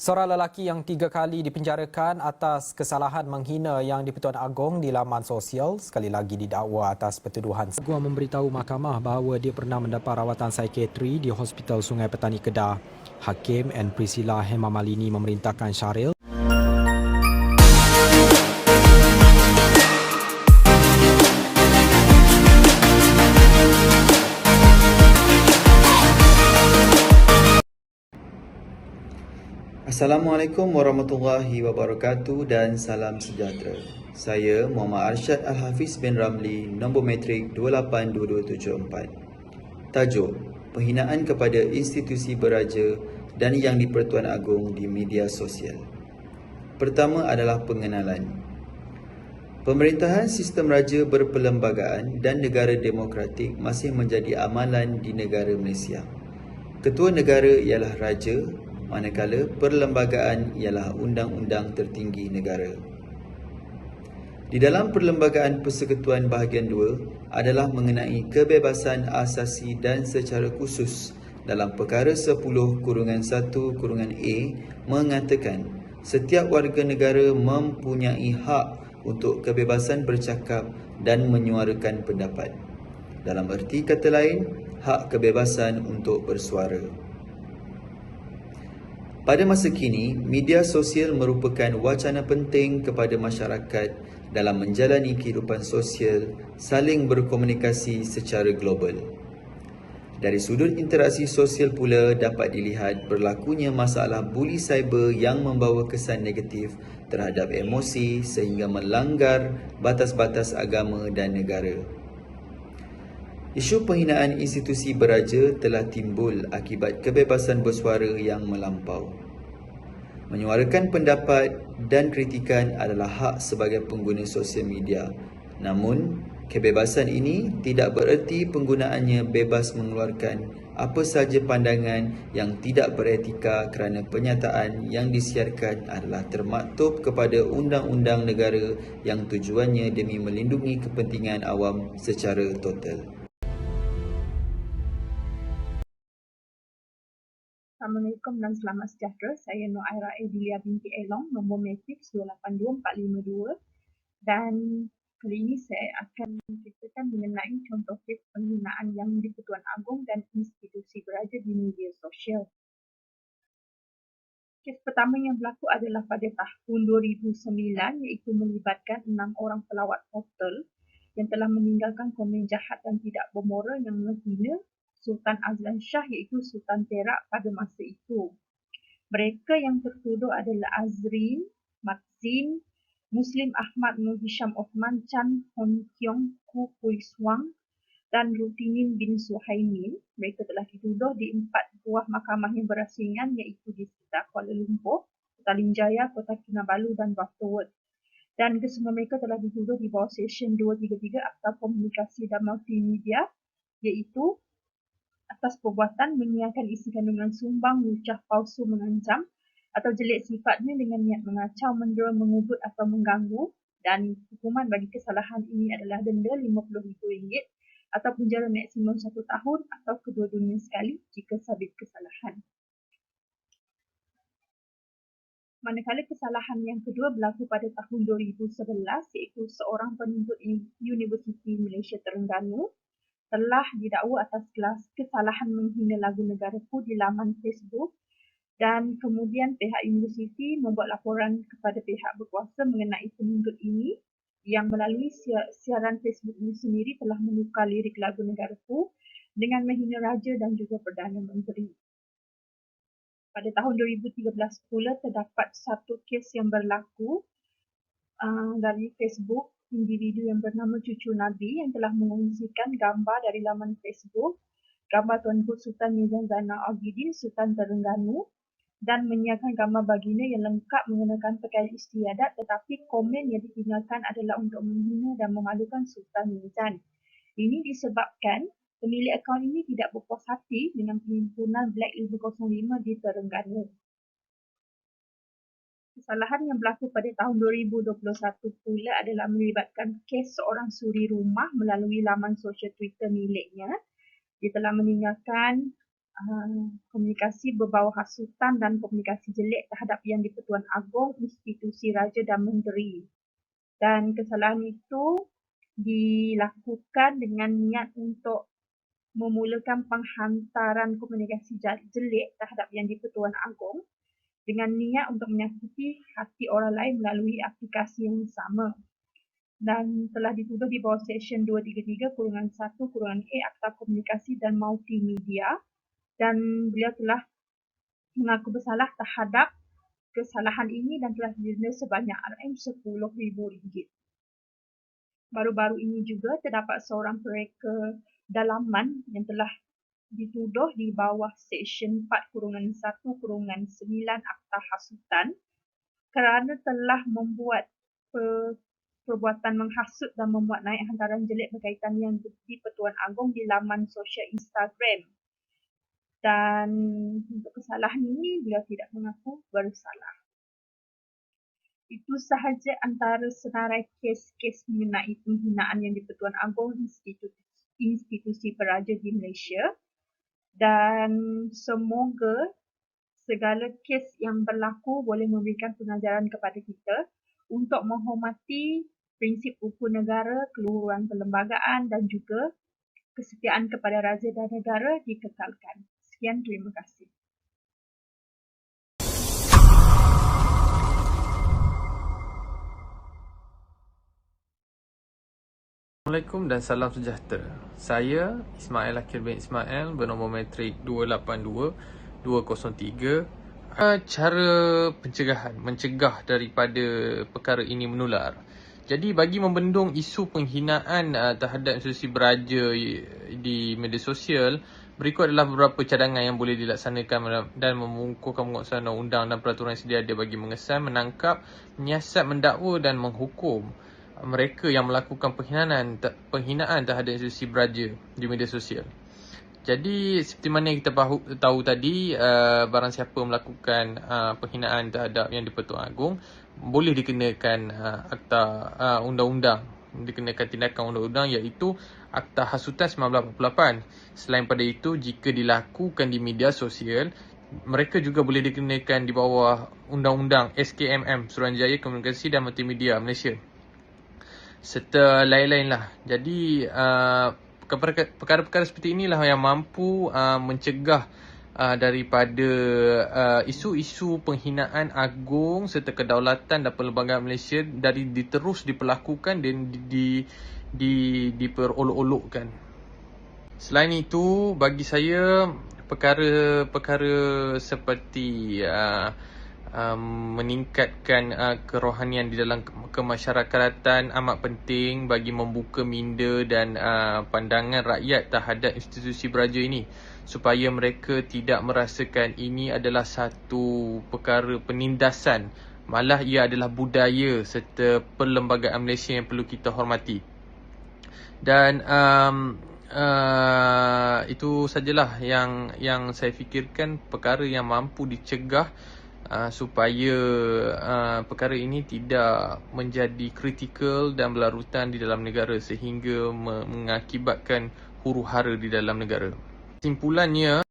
Seorang lelaki yang 3 kali dipenjarakan atas kesalahan menghina Yang di-Pertuan Agong di laman sosial sekali lagi didakwa atas pertuduhan. Gua memberitahu mahkamah bahawa dia pernah mendapat rawatan psikiatri di Hospital Sungai Petani Kedah. Hakim N. Priscilla Hemamalini memerintahkan Syahril Assalamualaikum warahmatullahi wabarakatuh dan salam sejahtera. Saya Muhammad Arsyad Al-Hafiz bin Ramli, nombor matrik 282274. Tajuk: Penghinaan kepada institusi beraja dan Yang di-Pertuan Agong di media sosial. Pertama adalah pengenalan. Pemerintahan sistem raja berperlembagaan dan negara demokratik masih menjadi amalan di negara Malaysia. Ketua negara ialah raja, manakala perlembagaan ialah undang-undang tertinggi negara. Di dalam Perlembagaan Persekutuan Bahagian 2 adalah mengenai kebebasan asasi dan secara khusus dalam perkara 10-1-A mengatakan setiap warga negara mempunyai hak untuk kebebasan bercakap dan menyuarakan pendapat. Dalam erti kata lain, hak kebebasan untuk bersuara. Pada masa kini, media sosial merupakan wacana penting kepada masyarakat dalam menjalani kehidupan sosial, saling berkomunikasi secara global. Dari sudut interaksi sosial pula dapat dilihat berlakunya masalah buli cyber yang membawa kesan negatif terhadap emosi sehingga melanggar batas-batas agama dan negara. Isu penghinaan institusi beraja telah timbul akibat kebebasan bersuara yang melampau. Menyuarakan pendapat dan kritikan adalah hak sebagai pengguna sosial media. Namun, kebebasan ini tidak bererti penggunaannya bebas mengeluarkan apa sahaja pandangan yang tidak beretika kerana penyataan yang disiarkan adalah termaktub kepada undang-undang negara yang tujuannya demi melindungi kepentingan awam secara total. Assalamualaikum dan selamat sejahtera. Saya Noaira Edilia binti Elong, nombor matrik 282452 dan kali ini saya akan menceritakan mengenai contoh kes penghinaan Yang di-Pertuan Agong dan institusi beraja di media sosial. Kes pertama yang berlaku adalah pada tahun 2009 iaitu melibatkan 6 orang pelawat hotel yang telah meninggalkan komen jahat dan tidak bermoral yang menghina Sultan Azlan Shah iaitu Sultan Perak pada masa itu. Mereka yang tertuduh adalah Azrin, Mat Zin, Muslim Ahmad Nur Hisham Osman Chan Hon Kiong Ku Pui Swang dan Rutinin bin Suhaimin. Mereka telah dituduh di 4 buah mahkamah yang berasingan iaitu di sekitar Kuala Lumpur, Petaling Jaya, Kota Kinabalu dan Butterworth. Dan kesemua mereka telah dituduh di bawah Seksyen 233 Akta Komunikasi dan Multimedia iaitu atas perbuatan menyiarkan isi kandungan sumbang, lucah, palsu, mengancam atau jelek sifatnya dengan niat mengacau, mendera, mengubut atau mengganggu, dan hukuman bagi kesalahan ini adalah denda RM50,000 atau penjara maksimum 1 tahun atau kedua-duanya sekali jika sabit kesalahan. Manakala kesalahan yang kedua berlaku pada tahun 2011 iaitu seorang penuntut Universiti Malaysia Terengganu telah didakwa atas kesalahan menghina lagu negaraku di laman Facebook dan kemudian pihak universiti membuat laporan kepada pihak berkuasa mengenai penuntut ini yang melalui siaran Facebook ini sendiri telah menukar lirik lagu negaraku dengan menghina raja dan juga Perdana Menteri. Pada tahun 2013 pula terdapat satu kes yang berlaku dari Facebook individu yang bernama Cucu Nabi yang telah mengungsikan gambar dari laman Facebook, gambar Tuanku Sultan Nizam Zainal Abidin, Sultan Terengganu dan menyiarkan gambar baginda yang lengkap mengenakan pakaian istiadat tetapi komen yang ditinggalkan adalah untuk menghina dan memalukan Sultan Nizam. Ini disebabkan pemilik akaun ini tidak berpuas hati dengan perhimpunan Black Label 05 di Terengganu. Kesalahan yang berlaku pada tahun 2021 pula adalah melibatkan kes seorang suri rumah melalui laman sosial Twitter miliknya. Dia telah meninggalkan komunikasi berbau hasutan dan komunikasi jelek terhadap Yang di-Pertuan Agong, institusi raja dan menteri. Dan kesalahan itu dilakukan dengan niat untuk memulakan penghantaran komunikasi jelek terhadap Yang di-Pertuan Agong dengan niat untuk menyakiti hati orang lain melalui aplikasi yang sama. Dan telah dituduh di bawah Seksyen 233-1-A Akta Komunikasi dan Multimedia, dan beliau telah mengaku bersalah terhadap kesalahan ini dan telah didenda sebanyak RM10,000. Baru-baru ini juga terdapat seorang pereka dalaman yang telah dituduh di bawah Seksyen 4-1-9 Akta Hasutan kerana telah membuat perbuatan menghasut dan membuat naik hantaran jelek berkaitan Yang di-Pertuan Agong di laman sosial Instagram. Dan untuk kesalahan ini, beliau tidak mengaku bersalah. Itu sahaja antara senarai kes-kes mengenai penghinaan Yang di-Pertuan Agong institusi peraja di Malaysia. Dan semoga segala kes yang berlaku boleh memberikan pengajaran kepada kita untuk menghormati prinsip hukum negara, keluhuran perlembagaan dan juga kesetiaan kepada raja dan negara dikekalkan. Sekian, terima kasih. Assalamualaikum dan salam sejahtera. Saya Ismail Akir bin Ismail bernombor matrik 282-203. Cara pencegahan, mencegah daripada perkara ini menular. Jadi bagi membendung isu penghinaan terhadap institusi beraja di media sosial, berikut adalah beberapa cadangan yang boleh dilaksanakan dan mengukuhkan penguasaan undang-undang dan peraturan yang sedia ada bagi mengesan, menangkap, menyiasat, mendakwa dan menghukum mereka yang melakukan penghinaan terhadap institusi beraja di media sosial. Jadi seperti mana yang kita tahu tadi, barang siapa melakukan penghinaan terhadap Yang di-Pertuan Agong boleh dikenakan akta undang-undang, dikenakan tindakan undang-undang iaitu Akta Hasutan 1948. Selain pada itu, jika dilakukan di media sosial, mereka juga boleh dikenakan di bawah Undang-Undang SKMM, Suruhanjaya Komunikasi dan Multimedia Malaysia, serta lain-lain lah. Jadi perkara-perkara seperti inilah yang mampu mencegah daripada isu-isu penghinaan agung serta kedaulatan dan perlembagaan Malaysia dari diterus diperlakukan dan diperolok-olokkan. Selain itu, bagi saya perkara-perkara seperti meningkatkan kerohanian di dalam kemasyarakatan amat penting bagi membuka minda dan pandangan rakyat terhadap institusi beraja ini, supaya mereka tidak merasakan ini adalah satu perkara penindasan, malah ia adalah budaya serta perlembagaan Malaysia yang perlu kita hormati. Dan itu sajalah yang saya fikirkan, perkara yang mampu dicegah supaya perkara ini tidak menjadi kritikal dan berlarutan di dalam negara sehingga mengakibatkan huru-hara di dalam negara. Kesimpulannya,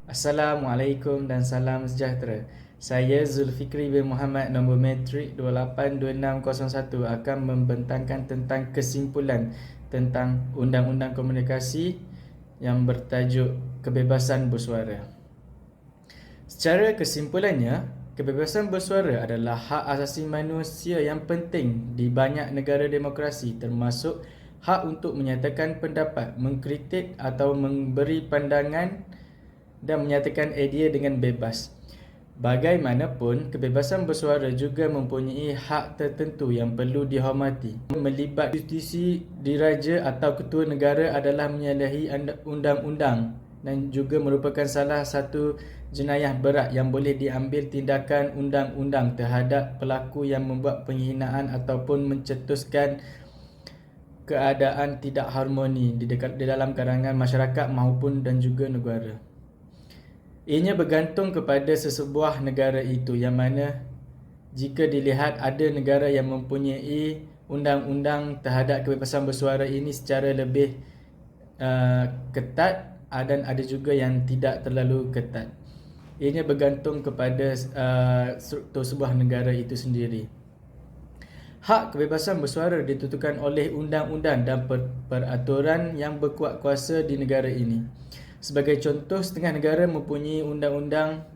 Assalamualaikum dan salam sejahtera. Saya Zulfikri bin Muhammad, nombor matrik 282601, akan membentangkan tentang kesimpulan tentang Undang-Undang Komunikasi yang bertajuk Kebebasan Bersuara. Secara kesimpulannya, kebebasan bersuara adalah hak asasi manusia yang penting di banyak negara demokrasi, termasuk hak untuk menyatakan pendapat, mengkritik atau memberi pandangan dan menyatakan idea dengan bebas. Bagaimanapun, kebebasan bersuara juga mempunyai hak tertentu yang perlu dihormati. Melibat institusi diraja atau ketua negara adalah menyalahi undang-undang dan juga merupakan salah satu jenayah berat yang boleh diambil tindakan undang-undang terhadap pelaku yang membuat penghinaan ataupun mencetuskan keadaan tidak harmoni di dalam kalangan masyarakat maupun dan juga negara. Ianya bergantung kepada sesebuah negara itu, yang mana jika dilihat ada negara yang mempunyai undang-undang terhadap kebebasan bersuara ini secara lebih ketat dan ada juga yang tidak terlalu ketat. Ianya bergantung kepada struktur sebuah negara itu sendiri. Hak kebebasan bersuara ditentukan oleh undang-undang dan peraturan yang berkuat kuasa di negara ini. Sebagai contoh, setengah negara mempunyai undang-undang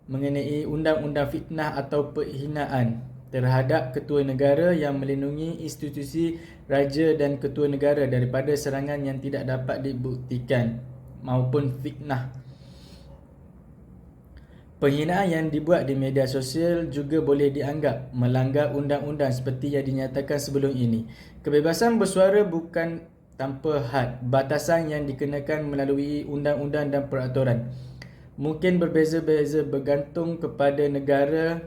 mengenai undang-undang fitnah atau penghinaan terhadap ketua negara yang melindungi institusi raja dan ketua negara daripada serangan yang tidak dapat dibuktikan maupun fitnah. Penghinaan yang dibuat di media sosial juga boleh dianggap melanggar undang-undang seperti yang dinyatakan sebelum ini. Kebebasan bersuara bukan tanpa had. Batasan yang dikenakan melalui undang-undang dan peraturan mungkin berbeza-beza bergantung kepada negara.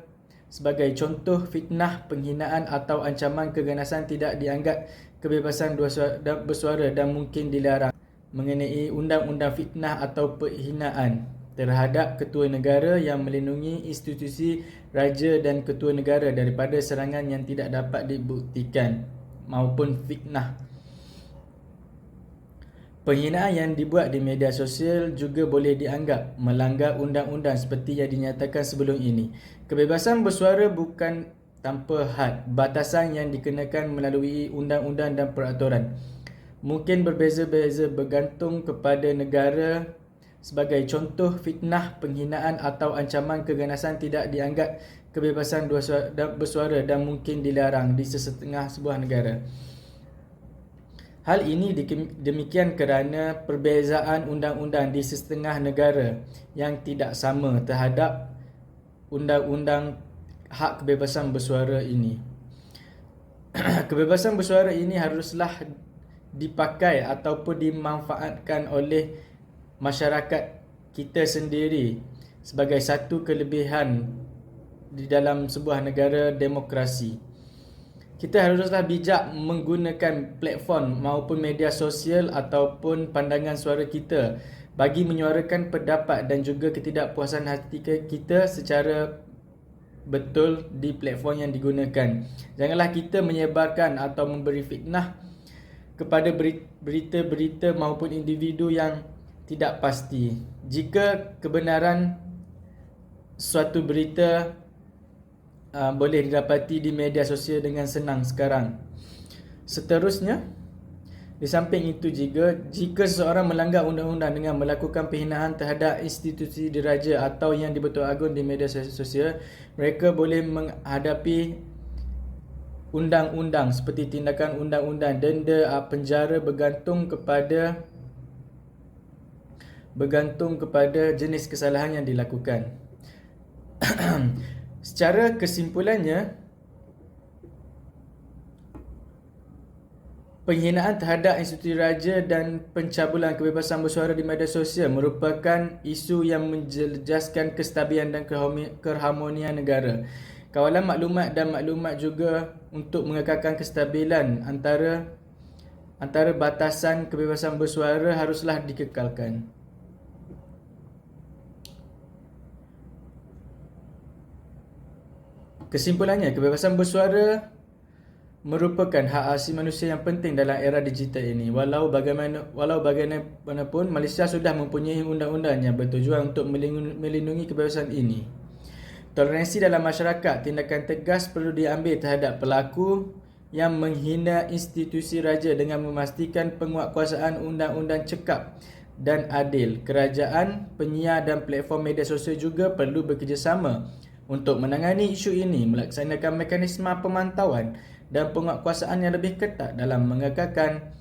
Sebagai contoh, fitnah, penghinaan atau ancaman keganasan tidak dianggap kebebasan bersuara dan mungkin dilarang. Mengenai undang-undang fitnah atau penghinaan terhadap ketua negara yang melindungi institusi raja dan ketua negara daripada serangan yang tidak dapat dibuktikan maupun fitnah. Penghinaan yang dibuat di media sosial juga boleh dianggap melanggar undang-undang seperti yang dinyatakan sebelum ini. Kebebasan bersuara bukan tanpa had. Batasan yang dikenakan melalui undang-undang dan peraturan mungkin berbeza-beza bergantung kepada negara. Sebagai contoh, fitnah, penghinaan atau ancaman keganasan tidak dianggap kebebasan bersuara dan mungkin dilarang di sesetengah sebuah negara. Hal ini demikian kerana perbezaan undang-undang di sesetengah negara yang tidak sama terhadap undang-undang hak kebebasan bersuara ini. Kebebasan bersuara ini haruslah dipakai ataupun dimanfaatkan oleh masyarakat kita sendiri sebagai satu kelebihan di dalam sebuah negara demokrasi. Kita haruslah bijak menggunakan platform maupun media sosial ataupun pandangan suara kita bagi menyuarakan pendapat dan juga ketidakpuasan hati kita secara betul di platform yang digunakan. Janganlah kita menyebarkan atau memberi fitnah kepada berita-berita maupun individu yang tidak pasti. Jika kebenaran suatu berita boleh didapati di media sosial dengan senang sekarang. Seterusnya, di samping itu jika seseorang melanggar undang-undang dengan melakukan penghinaan terhadap institusi diraja atau yang di-Pertuan Agong di media sosial, mereka boleh menghadapi undang-undang seperti tindakan undang-undang, denda, penjara bergantung kepada jenis kesalahan yang dilakukan. Secara kesimpulannya, penghinaan terhadap institusi raja dan pencabulan kebebasan bersuara di media sosial merupakan isu yang menjejaskan kestabilan dan keharmonian negara. Kawalan maklumat dan maklumat juga untuk mengekalkan kestabilan antara batasan kebebasan bersuara haruslah dikekalkan. Kesimpulannya, kebebasan bersuara merupakan hak asasi manusia yang penting dalam era digital ini. Walau bagaimanapun, Malaysia sudah mempunyai undang-undang yang bertujuan untuk melindungi kebebasan ini. Toleransi dalam masyarakat, tindakan tegas perlu diambil terhadap pelaku yang menghina institusi raja dengan memastikan penguatkuasaan undang-undang cekap dan adil. Kerajaan, penyiar dan platform media sosial juga perlu bekerjasama untuk menangani isu ini, melaksanakan mekanisme pemantauan dan penguatkuasaan yang lebih ketat dalam mengekalkan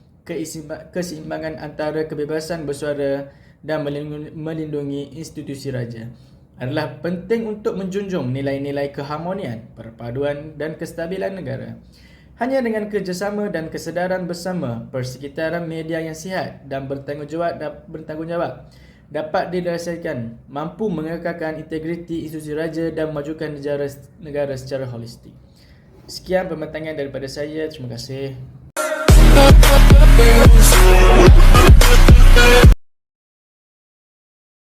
keseimbangan antara kebebasan bersuara dan melindungi institusi raja. Adalah penting untuk menjunjung nilai-nilai keharmonian, perpaduan dan kestabilan negara. Hanya dengan kerjasama dan kesedaran bersama, persekitaran media yang sihat dan bertanggungjawab dapat dirasakan mampu mengekalkan integriti institusi raja dan memajukan negara secara holistik. Sekian pembentangan daripada saya. Terima kasih.